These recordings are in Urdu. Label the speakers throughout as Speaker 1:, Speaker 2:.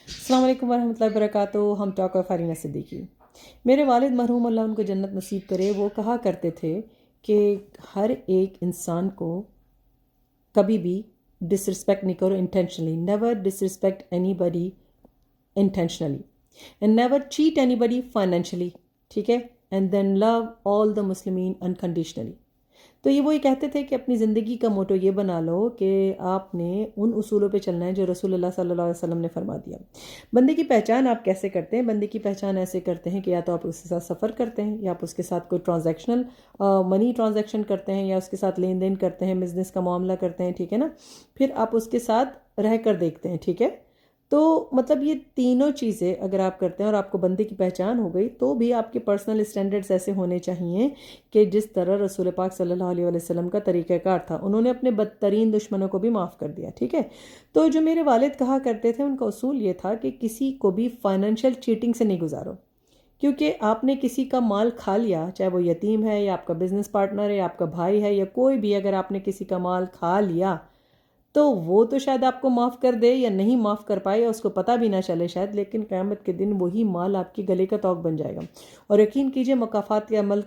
Speaker 1: السلام علیکم ورحمۃ اللہ وبرکاتہ. ہم ٹاک آف فارینہ صدیقی. میرے والد مرحوم اللہ ان کو جنت نصیب کرے، وہ کہا کرتے تھے کہ ہر ایک انسان کو کبھی بھی ڈس رسپیکٹ نہیں کرو intentionally. Never disrespect anybody intentionally and never cheat anybody financially. ٹھیک ہے. اینڈ دین لو آل دا مسلمین انکنڈیشنلی. تو یہ وہی کہتے تھے کہ اپنی زندگی کا موٹو یہ بنا لو کہ آپ نے ان اصولوں پہ چلنا ہے جو رسول اللہ صلی اللہ علیہ وسلم نے فرما دیا. بندے کی پہچان آپ کیسے کرتے ہیں؟ بندے کی پہچان ایسے کرتے ہیں کہ یا تو آپ اس کے ساتھ سفر کرتے ہیں، یا آپ اس کے ساتھ کوئی ٹرانزیکشنل منی ٹرانزیکشن کرتے ہیں، یا اس کے ساتھ لین دین کرتے ہیں، بزنس کا معاملہ کرتے ہیں. ٹھیک ہے نا. پھر آپ اس کے ساتھ رہ کر دیکھتے ہیں. ٹھیک ہے. تو مطلب یہ تینوں چیزیں اگر آپ کرتے ہیں اور آپ کو بندے کی پہچان ہو گئی، تو بھی آپ کے پرسنل اسٹینڈرڈز ایسے ہونے چاہیے کہ جس طرح رسول پاک صلی اللہ علیہ وسلم کا طریقہ کار تھا. انہوں نے اپنے بدترین دشمنوں کو بھی معاف کر دیا. ٹھیک ہے. تو جو میرے والد کہا کرتے تھے، ان کا اصول یہ تھا کہ کسی کو بھی فائنینشیل چیٹنگ سے نہیں گزارو. کیونکہ آپ نے کسی کا مال کھا لیا، چاہے وہ یتیم ہے یا آپ کا بزنس پارٹنر ہے یا آپ کا بھائی ہے یا کوئی بھی، اگر آپ نے کسی کا مال کھا لیا تو وہ تو شاید آپ کو معاف کر دے یا نہیں معاف کر پائے، یا اس کو پتہ بھی نہ چلے شاید، لیکن قیامت کے دن وہی مال آپ کے گلے کا توق بن جائے گا. اور یقین کیجئے مکافات کے عمل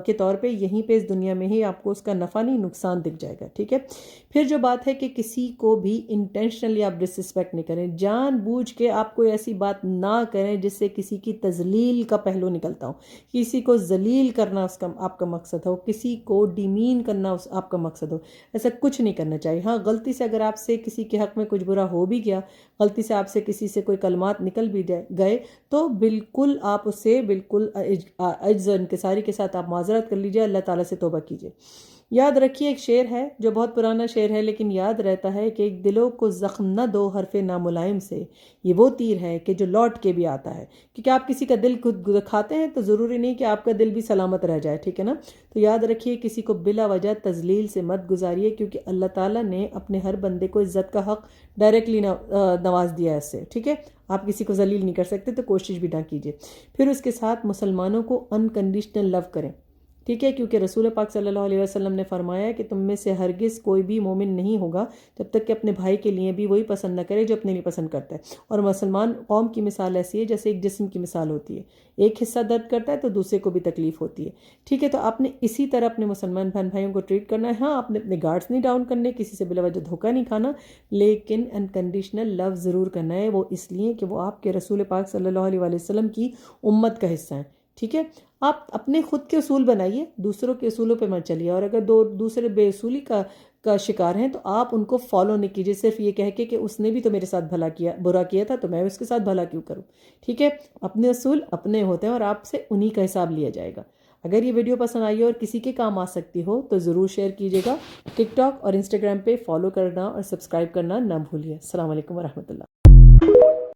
Speaker 1: کے طور پہ یہیں پہ اس دنیا میں ہی آپ کو اس کا نفع نہیں نقصان دکھ جائے گا. ٹھیک ہے. پھر جو بات ہے کہ کسی کو بھی انٹینشنلی آپ ڈس رسپیکٹ نہیں کریں، جان بوجھ کے آپ کوئی ایسی بات نہ کریں جس سے کسی کی تذلیل کا پہلو نکلتا ہو، کسی کو ذلیل کرنا اس کا آپ کا مقصد ہو، کسی کو ڈیمین کرنا آپ کا مقصد ہو. ایسا کچھ نہیں کرنا چاہیے. ہاں، غلطی سے اگر آپ سے کسی کے حق میں کچھ برا ہو بھی گیا، غلطی سے آپ سے کسی سے کوئی کلمات نکل بھی گئے، تو بالکل آپ اس سے بالکل عجز و انکساری کے ساتھ آپ معذرت کر لیجئے، اللہ تعالیٰ سے توبہ کیجئے. یاد رکھیے، ایک شعر ہے جو بہت پرانا شعر ہے لیکن یاد رہتا ہے کہ ایک دلوں کو زخم نہ دو حرف ناملائم سے، یہ وہ تیر ہے کہ جو لوٹ کے بھی آتا ہے. کیونکہ آپ کسی کا دل خود دکھاتے ہیں تو ضروری نہیں کہ آپ کا دل بھی سلامت رہ جائے. ٹھیک ہے نا. تو یاد رکھیے، کسی کو بلا وجہ تذلیل سے مت گزاریے، کیونکہ اللہ تعالیٰ نے اپنے ہر بندے کو عزت کا حق ڈائریکٹلی نواز دیا ہے اس سے. ٹھیک ہے. آپ کسی کو ذلیل نہیں کر سکتے تو کوشش بھی نہ کیجیے. پھر اس کے ساتھ مسلمانوں کو انکنڈیشنل لو کریں. ٹھیک ہے. کیونکہ رسول پاک صلی اللہ علیہ وسلم نے فرمایا کہ تم میں سے ہرگز کوئی بھی مومن نہیں ہوگا جب تک کہ اپنے بھائی کے لیے بھی وہی پسند نہ کرے جو اپنے لیے پسند کرتا ہے. اور مسلمان قوم کی مثال ایسی ہے جیسے ایک جسم کی مثال ہوتی ہے، ایک حصہ درد کرتا ہے تو دوسرے کو بھی تکلیف ہوتی ہے. ٹھیک ہے. تو آپ نے اسی طرح اپنے مسلمان بہن بھائیوں کو ٹریٹ کرنا ہے. ہاں، آپ نے اپنے گارڈز نہیں ڈاؤن کرنے، کسی سے بلا وجہ دھوکہ نہیں کھانا، لیکن انکنڈیشنل لو ضرور کرنا ہے. وہ اس لیے کہ وہ آپ کے رسول پاک صلی اللہ علیہ وسلم کی امت کا حصہ ہیں. ٹھیک ہے. آپ اپنے خود کے اصول بنائیے، دوسروں کے اصولوں پہ مت چلیے. اور اگر دوسرے بے اصولی کا شکار ہیں تو آپ ان کو فالو نہیں کیجیے، صرف یہ کہہ کے کہ اس نے بھی تو میرے ساتھ برا کیا تھا تو میں اس کے ساتھ بھلا کیوں کروں. ٹھیک ہے. اپنے اصول اپنے ہوتے ہیں اور آپ سے انہی کا حساب لیا جائے گا. اگر یہ ویڈیو پسند آئی اور کسی کے کام آ سکتی ہو تو ضرور شیئر کیجیے گا. ٹک ٹاک اور انسٹاگرام پہ فالو کرنا اور سبسکرائب کرنا نہ بھولیے. السلام علیکم ورحمۃ اللہ.